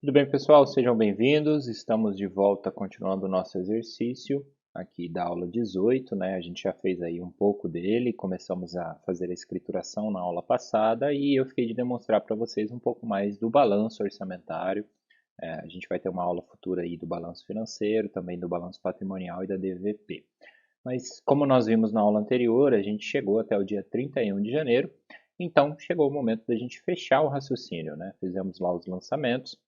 Tudo bem, pessoal? Sejam bem-vindos. Estamos de volta continuando o nosso exercício aqui da aula 18, né? A gente já fez aí um pouco dele, começamos a fazer a escrituração na aula passada e eu fiquei de demonstrar para vocês um pouco mais do balanço orçamentário. A gente vai ter uma aula futura aí do balanço financeiro, também do balanço patrimonial e da DVP. Mas como nós vimos na aula anterior, a gente chegou até o dia 31 de janeiro, então chegou o momento da gente fechar o raciocínio, né? Fizemos lá os lançamentos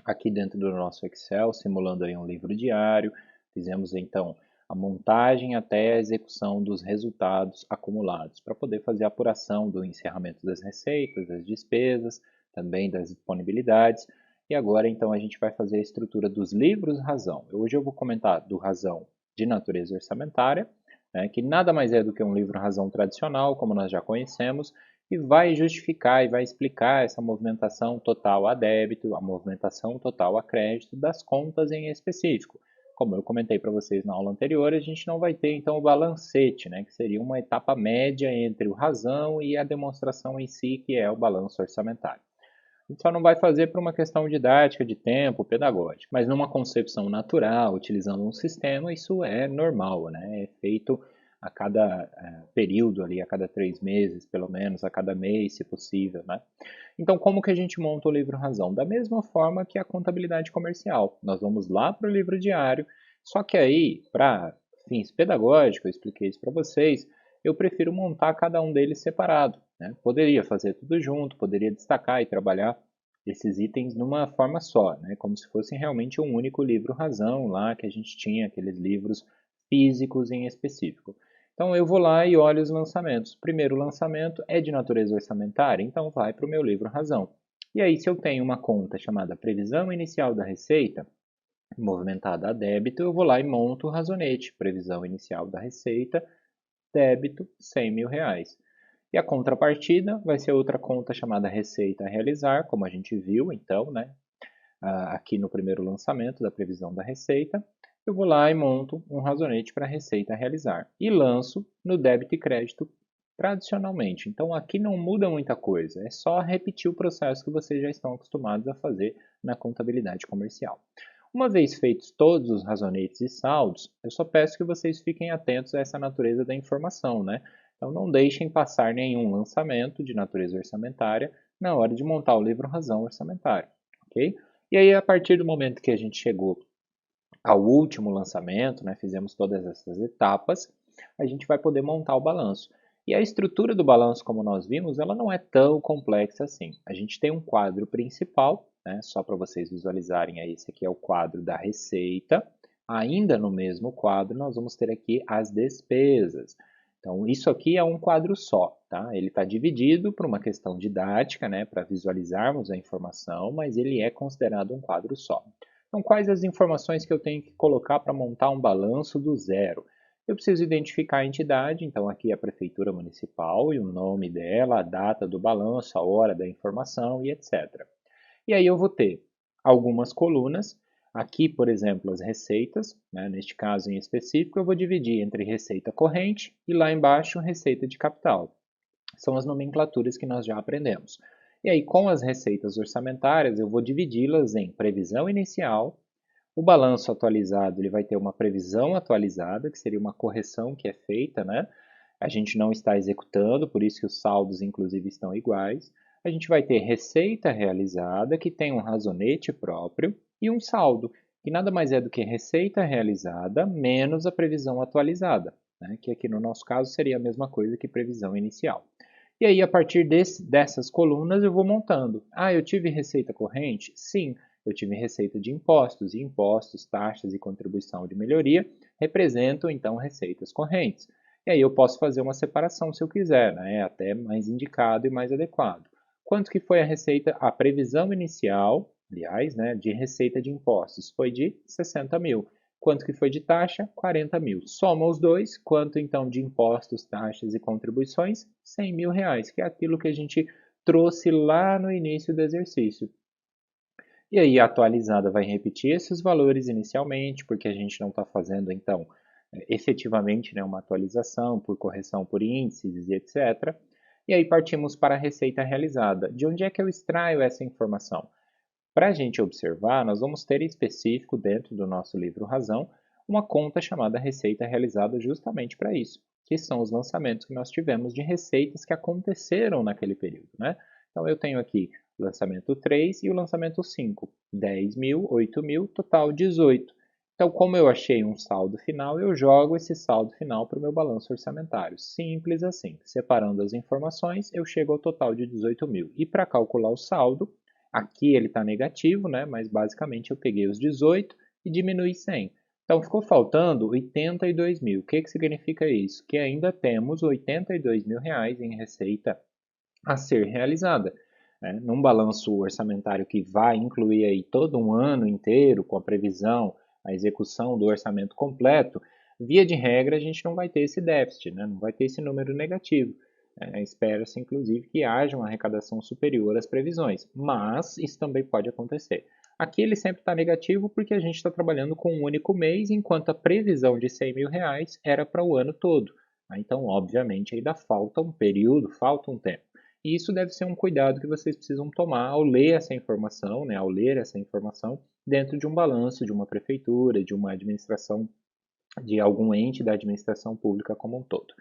aqui dentro do nosso Excel, simulando aí um livro diário. Fizemos então a montagem até a execução dos resultados acumulados, para poder fazer a apuração do encerramento das receitas, das despesas, também das disponibilidades. E agora então a gente vai fazer a estrutura dos livros razão. Hoje eu vou comentar do razão de natureza orçamentária, né, que nada mais é do que um livro razão tradicional, como nós já conhecemos, e vai justificar e vai explicar essa movimentação total a débito, a movimentação total a crédito das contas em específico. Como eu comentei para vocês na aula anterior, a gente não vai ter então o balancete, né, que seria uma etapa média entre o razão e a demonstração em si, que é o balanço orçamentário. A gente só não vai fazer por uma questão didática, de tempo, pedagógica, mas numa concepção natural, utilizando um sistema, isso é normal, né? É feito a cada período ali, a cada 3 meses, pelo menos, a cada mês, se possível, né? Então, como que a gente monta o livro razão? Da mesma forma que a contabilidade comercial. Nós vamos lá para o livro diário, só que aí, para fins pedagógicos, eu expliquei isso para vocês, eu prefiro montar cada um deles separado, né? Poderia fazer tudo junto, poderia destacar e trabalhar esses itens numa forma só, né? Como se fosse realmente um único livro razão lá que a gente tinha, aqueles livros físicos em específico. Então eu vou lá e olho os lançamentos. O primeiro lançamento é de natureza orçamentária, então vai para o meu livro razão. E aí, se eu tenho uma conta chamada previsão inicial da receita, movimentada a débito, eu vou lá e monto o razonete, previsão inicial da receita, débito, R$ 100.000. E a contrapartida vai ser outra conta chamada receita a realizar, como a gente viu então, né? Aqui no primeiro lançamento da previsão da receita, eu vou lá e monto um razonete para a receita a realizar e lanço no débito e crédito tradicionalmente. Então aqui não muda muita coisa, é só repetir o processo que vocês já estão acostumados a fazer na contabilidade comercial. Uma vez feitos todos os razonetes e saldos, eu só peço que vocês fiquem atentos a essa natureza da informação, né? Então não deixem passar nenhum lançamento de natureza orçamentária na hora de montar o livro razão orçamentário, ok? E aí, a partir do momento que a gente chegou ao último lançamento, né, fizemos todas essas etapas, a gente vai poder montar o balanço. E a estrutura do balanço, como nós vimos, ela não é tão complexa assim. A gente tem um quadro principal, né, só para vocês visualizarem aí, esse aqui é o quadro da receita. Ainda no mesmo quadro, nós vamos ter aqui as despesas. Então, isso aqui é um quadro só, tá? Ele está dividido por uma questão didática, né, para visualizarmos a informação, mas ele é considerado um quadro só. Então, quais as informações que eu tenho que colocar para montar um balanço do zero? Eu preciso identificar a entidade, então aqui é a Prefeitura Municipal e o nome dela, a data do balanço, a hora da informação e etc. E aí eu vou ter algumas colunas. Aqui, por exemplo, as receitas, né? Neste caso em específico, eu vou dividir entre receita corrente e lá embaixo receita de capital. São as nomenclaturas que nós já aprendemos. E aí, com as receitas orçamentárias, eu vou dividi-las em previsão inicial. O balanço atualizado ele vai ter uma previsão atualizada, que seria uma correção que é feita, né? A gente não está executando, por isso que os saldos, inclusive, estão iguais. A gente vai ter receita realizada, que tem um razonete próprio, e um saldo, que nada mais é do que receita realizada menos a previsão atualizada, né? Que aqui no nosso caso seria a mesma coisa que previsão inicial. E aí, a partir dessas colunas, eu vou montando. Ah, eu tive receita corrente? Sim, eu tive receita de impostos, e impostos, taxas e contribuição de melhoria representam, então, receitas correntes. E aí eu posso fazer uma separação se eu quiser, né? É até mais indicado e mais adequado. Quanto que foi a receita, a previsão inicial, aliás, né, de receita de impostos? Foi de 60 mil. Quanto que foi de taxa? 40 mil. Soma os dois, quanto então de impostos, taxas e contribuições? 100 mil reais, que é aquilo que a gente trouxe lá no início do exercício. E aí a atualizada vai repetir esses valores inicialmente, porque a gente não está fazendo então efetivamente, né, uma atualização por correção por índices e etc. E aí partimos para a receita realizada. De onde é que eu extraio essa informação? Para a gente observar, nós vamos ter em específico, dentro do nosso livro Razão, uma conta chamada Receita Realizada justamente para isso, que são os lançamentos que nós tivemos de receitas que aconteceram naquele período, né? Então, eu tenho aqui o lançamento 3 e o lançamento 5, 10 mil, 8 mil, total 18. Então, como eu achei um saldo final, eu jogo esse saldo final para o meu balanço orçamentário. Simples assim. Separando as informações, eu chego ao total de 18 mil. E para calcular o saldo, aqui ele está negativo, né? Mas basicamente eu peguei os 18 e diminui 100. Então ficou faltando 82 mil. O que significa isso? Que ainda temos 82 mil reais em receita a ser realizada. Né? Num balanço orçamentário que vai incluir aí todo um ano inteiro com a previsão, a execução do orçamento completo, via de regra a gente não vai ter esse déficit, né? Não vai ter esse número negativo. Espera-se, inclusive, que haja uma arrecadação superior às previsões, mas isso também pode acontecer. Aqui ele sempre está negativo porque a gente está trabalhando com um único mês, enquanto a previsão de 100 mil reais era para o ano todo. Então, obviamente, ainda falta um período, falta um tempo. E isso deve ser um cuidado que vocês precisam tomar ao ler essa informação, né, ao ler essa informação dentro de um balanço de uma prefeitura, de uma administração, de algum ente da administração pública como um todo.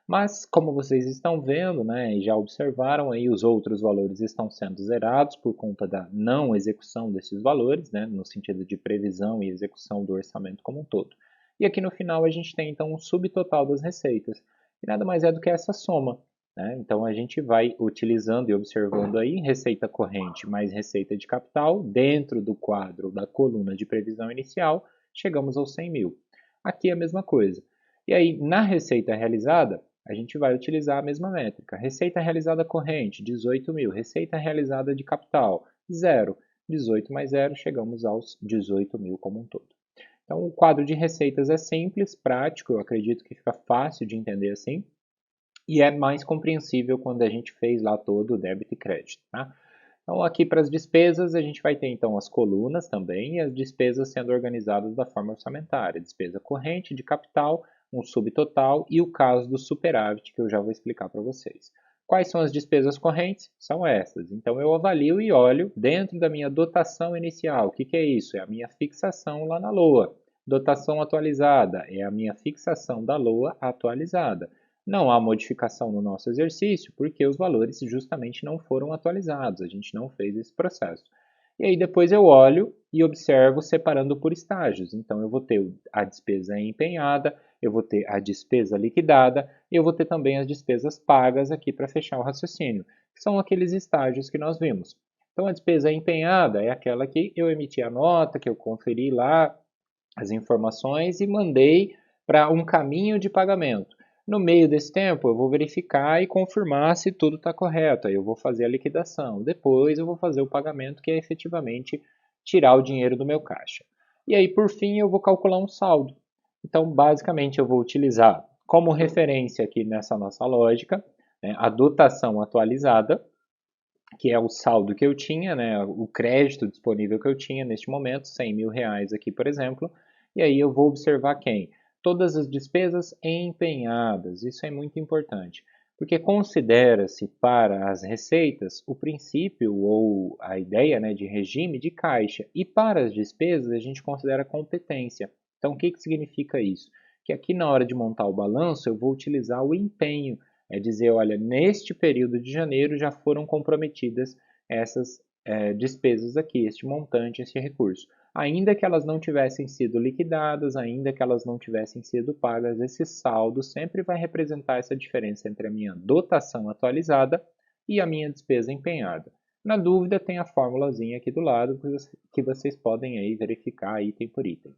Mas, como vocês estão vendo, né, e já observaram aí, os outros valores estão sendo zerados por conta da não execução desses valores, né, no sentido de previsão e execução do orçamento como um todo. E aqui no final a gente tem então um subtotal das receitas, que nada mais é do que essa soma. Né? Então a gente vai utilizando e observando aí receita corrente mais receita de capital, dentro do quadro da coluna de previsão inicial, chegamos aos 100 mil. Aqui é a mesma coisa. E aí, na receita realizada, a gente vai utilizar a mesma métrica. Receita realizada corrente, 18 mil. Receita realizada de capital, 0. 18 mais 0, chegamos aos 18 mil como um todo. Então, o quadro de receitas é simples, prático, eu acredito que fica fácil de entender assim, e é mais compreensível quando a gente fez lá todo o débito e crédito. Tá? Então, aqui para as despesas, a gente vai ter então as colunas também e as despesas sendo organizadas da forma orçamentária. Despesa corrente, de capital, um subtotal e o caso do superávit, que eu já vou explicar para vocês. Quais são as despesas correntes? São essas. Então, eu avalio e olho dentro da minha dotação inicial. O que é isso? É a minha fixação lá na LOA. Dotação atualizada é a minha fixação da LOA atualizada. Não há modificação no nosso exercício porque os valores justamente não foram atualizados, a gente não fez esse processo. E aí depois eu olho e observo separando por estágios. Então eu vou ter a despesa empenhada, eu vou ter a despesa liquidada e eu vou ter também as despesas pagas aqui para fechar o raciocínio, que são aqueles estágios que nós vimos. Então a despesa empenhada é aquela que eu emiti a nota, que eu conferi lá as informações e mandei para um caminho de pagamento. No meio desse tempo, eu vou verificar e confirmar se tudo está correto. Aí eu vou fazer a liquidação. Depois eu vou fazer o pagamento, que é efetivamente tirar o dinheiro do meu caixa. E aí, por fim, eu vou calcular um saldo. Então, basicamente, eu vou utilizar como referência aqui nessa nossa lógica, né, a dotação atualizada, que é o saldo que eu tinha, né, o crédito disponível que eu tinha neste momento, 100 mil reais aqui, por exemplo, e aí eu vou observar quem? Todas as despesas empenhadas, isso é muito importante, porque considera-se para as receitas o princípio ou a ideia, né, de regime de caixa, e para as despesas a gente considera competência. Então, o que significa isso? Que aqui na hora de montar o balanço eu vou utilizar o empenho, é dizer, olha, neste período de janeiro já foram comprometidas essas despesas aqui, este montante, esse recurso. Ainda que elas não tivessem sido liquidadas, ainda que elas não tivessem sido pagas, esse saldo sempre vai representar essa diferença entre a minha dotação atualizada e a minha despesa empenhada. Na dúvida, tem a formulazinha aqui do lado que vocês podem aí verificar item por item.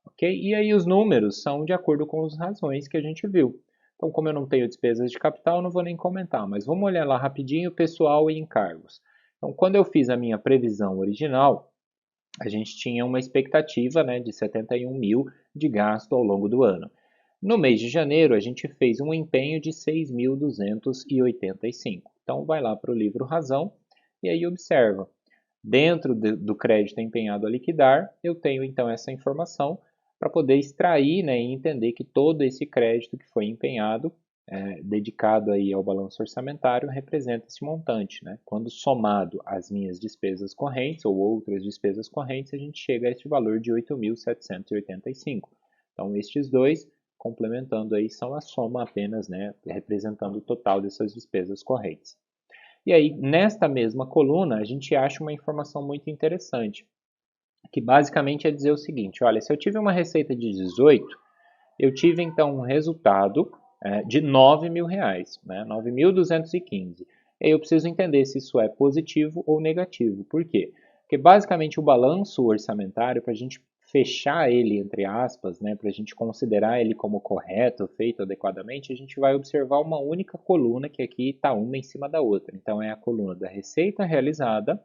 Ok? E aí os números são de acordo com as razões que a gente viu. Então, como eu não tenho despesas de capital, não vou nem comentar, mas vamos olhar lá rapidinho pessoal e encargos. Então, quando eu fiz a minha previsão original, a gente tinha uma expectativa, né, de 71 mil de gasto ao longo do ano. No mês de janeiro, a gente fez um empenho de 6.285. Então, vai lá para o livro Razão e aí observa. Dentro do crédito empenhado a liquidar, eu tenho então essa informação para poder extrair, né, e entender que todo esse crédito que foi empenhado dedicado aí ao balanço orçamentário representa esse montante, né? Quando somado às minhas despesas correntes ou outras despesas correntes, a gente chega a este valor de 8.785. Então, estes dois, complementando aí, são a soma apenas, né, representando o total dessas despesas correntes. E aí, nesta mesma coluna, a gente acha uma informação muito interessante, que basicamente é dizer o seguinte, olha, se eu tive uma receita de 18, eu tive então um resultado de R$ 9.000, né? 9.215. E aí eu preciso entender se isso é positivo ou negativo. Por quê? Porque basicamente o balanço orçamentário, para a gente fechar ele, entre aspas, né, para a gente considerar ele como correto, feito adequadamente, a gente vai observar uma única coluna, que aqui está uma em cima da outra. Então é a coluna da receita realizada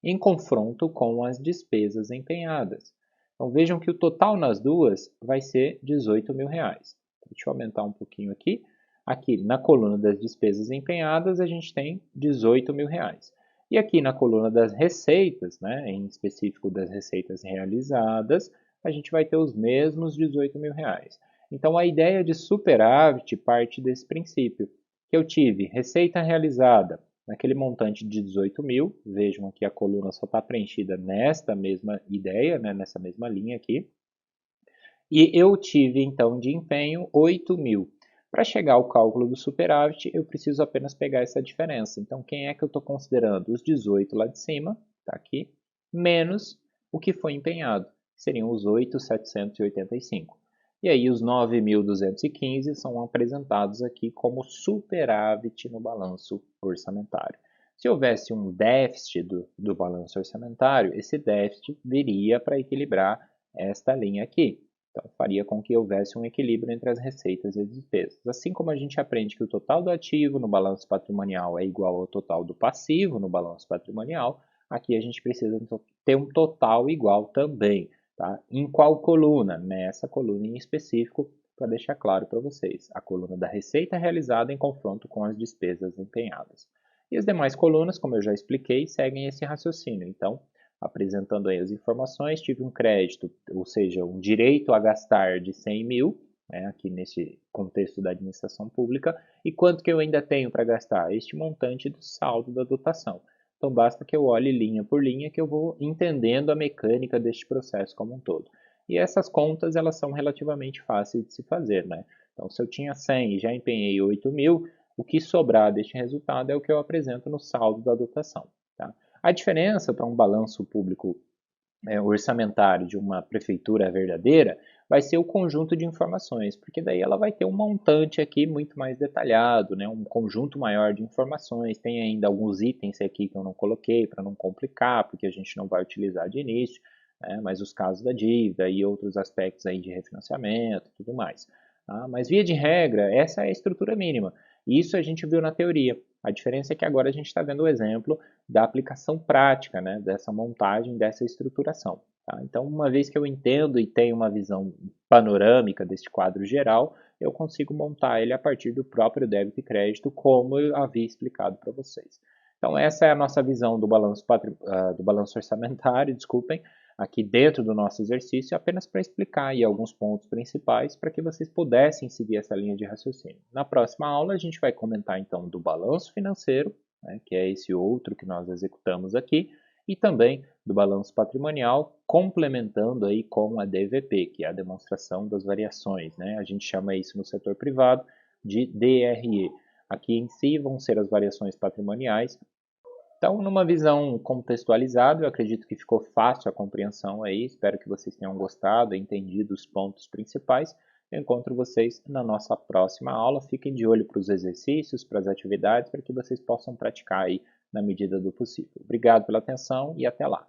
em confronto com as despesas empenhadas. Então vejam que o total nas duas vai ser R$ 18.000. Deixa eu aumentar um pouquinho aqui. Aqui na coluna das despesas empenhadas a gente tem R$ 18.000. E aqui na coluna das receitas, né, em específico das receitas realizadas, a gente vai ter os mesmos R$ 18.000. Então a ideia de superávit parte desse princípio, que eu tive receita realizada naquele montante de 18.000, vejam aqui a coluna só está preenchida nesta mesma ideia, né, nessa mesma linha aqui, e eu tive então de empenho 8.000. Para chegar ao cálculo do superávit, eu preciso apenas pegar essa diferença. Então, quem é que eu estou considerando? Os 18 lá de cima, está aqui, menos o que foi empenhado, seriam os 8.785. E aí os 9.215 são apresentados aqui como superávit no balanço orçamentário. Se houvesse um déficit do balanço orçamentário, esse déficit viria para equilibrar esta linha aqui. Então, faria com que houvesse um equilíbrio entre as receitas e as despesas. Assim como a gente aprende que o total do ativo no balanço patrimonial é igual ao total do passivo no balanço patrimonial, aqui a gente precisa ter um total igual também. Tá? Em qual coluna? Nessa coluna em específico, para deixar claro para vocês, a coluna da receita realizada em confronto com as despesas empenhadas. E as demais colunas, como eu já expliquei, seguem esse raciocínio. Então, apresentando aí as informações, tive um crédito, ou seja, um direito a gastar de 100.000, né, aqui nesse contexto da administração pública, e quanto que eu ainda tenho para gastar? Este montante do saldo da dotação. Então basta que eu olhe linha por linha que eu vou entendendo a mecânica deste processo como um todo. E essas contas, elas são relativamente fáceis de se fazer, né? Então se eu tinha 100 e já empenhei 8.000, o que sobrar deste resultado é o que eu apresento no saldo da dotação. Tá? A diferença para um balanço público orçamentário de uma prefeitura verdadeira vai ser o conjunto de informações, porque daí ela vai ter um montante aqui muito mais detalhado, né? Um conjunto maior de informações, tem ainda alguns itens aqui que eu não coloquei para não complicar, porque a gente não vai utilizar de início, né? Mas os casos da dívida e outros aspectos aí de refinanciamento e tudo mais. Tá? Mas via de regra, essa é a estrutura mínima. Isso a gente viu na teoria. A diferença é que agora a gente está vendo o exemplo da aplicação prática, né, dessa montagem, dessa estruturação. Tá? Então, uma vez que eu entendo e tenho uma visão panorâmica deste quadro geral, eu consigo montar ele a partir do próprio débito e crédito, como eu havia explicado para vocês. Então, essa é a nossa visão do balanço orçamentário, desculpem, aqui dentro do nosso exercício, apenas para explicar aí alguns pontos principais para que vocês pudessem seguir essa linha de raciocínio. Na próxima aula, a gente vai comentar então do balanço financeiro, né, que é esse outro que nós executamos aqui, e também do balanço patrimonial, complementando aí com a DVP, que é a demonstração das variações, né? A gente chama isso no setor privado de DRE. Aqui em si vão ser as variações patrimoniais. Então, numa visão contextualizada, eu acredito que ficou fácil a compreensão aí. Espero que vocês tenham gostado, entendido os pontos principais. Eu encontro vocês na nossa próxima aula. Fiquem de olho para os exercícios, para as atividades, para que vocês possam praticar aí na medida do possível. Obrigado pela atenção e até lá.